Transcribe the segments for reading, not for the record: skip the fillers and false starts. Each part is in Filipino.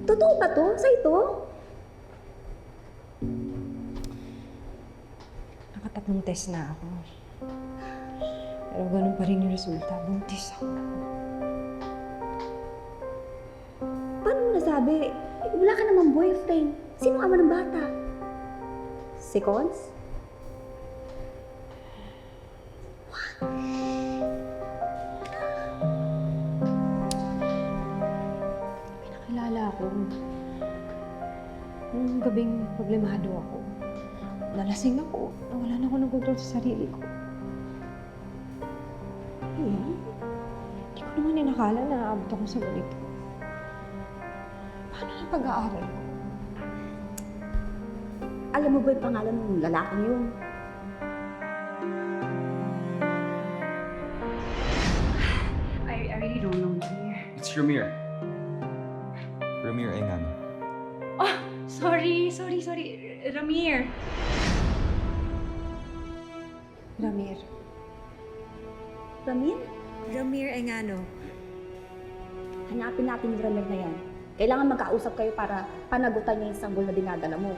Totoo ba to? Sa ito? Nakatatlong test na ako. Pero ganun pa rin yung resulta. Buntis ako. Paano mo nasabi? Eh, wala ka namang boyfriend. Sino ama ng bata? Si Cons? May nakilala ako. Nung gabing problemado ako. Nalasing ako. Nawala na ako ng kontrol sa sarili ko. Hindi ko naman inakala na aabot ako sa ganito. Paano na pag-aaral ko? Alam mo ba yung pangalan ng lalaking yun? I really don't know, dear. It's Ramir. Ramir Engano. Oh, sorry. Ramir. Ramir. Ramir? Ramir Engano. Hanapin natin yung Ramir na yan. Kailangan magkausap kayo para panagutan niya yung sanggol na dinadala mo.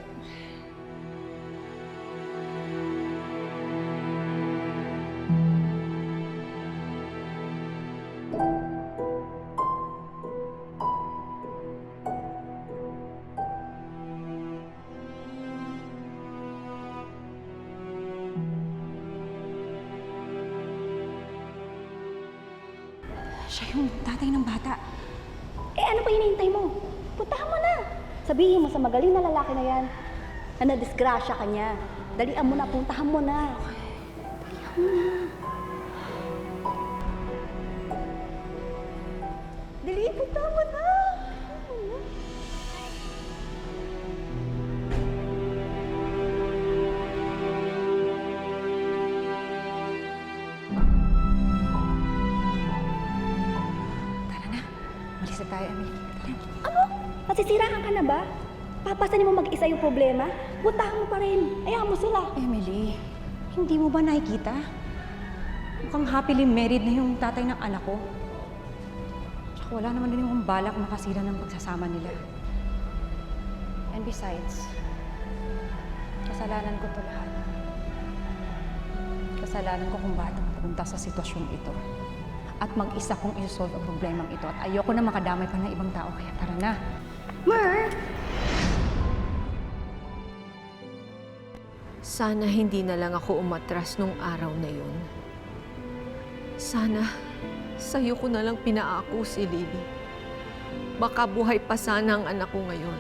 Siya yung tatay ng bata. Eh ano pa hinihintay mo? Puntahan mo na! Sabihin mo sa magaling na lalaki na yan na nadisgrasya ka niya. Dalian mo na, puntahan mo na. Dalian mo na. Dali, puntahan mo na. Tara na. Malis na tayo, Emily. Tara. Ano? Masisiraan ka na ba? Papasanin mo mag-isa yung problema? Puntahan mo pa rin. Ayaw mo sila. Emily, hindi mo ba nakikita? Mukhang happily married na yung tatay ng anak ko. Tsaka wala naman din yung balak makasira ng pagsasama nila. And besides, kasalanan ko to lahat. Kasalanan ko kung bakit ako napunta sa sitwasyong ito. At mag-isa kong i-solve ang problemang ito. At ayoko na makadamay pa ng ibang tao, kaya tara na. Mer! Sana hindi na lang ako umatras nung araw na yun. Sana sa'yo ko na lang pinaako si Lily. Baka buhay pa sana ang anak ko ngayon.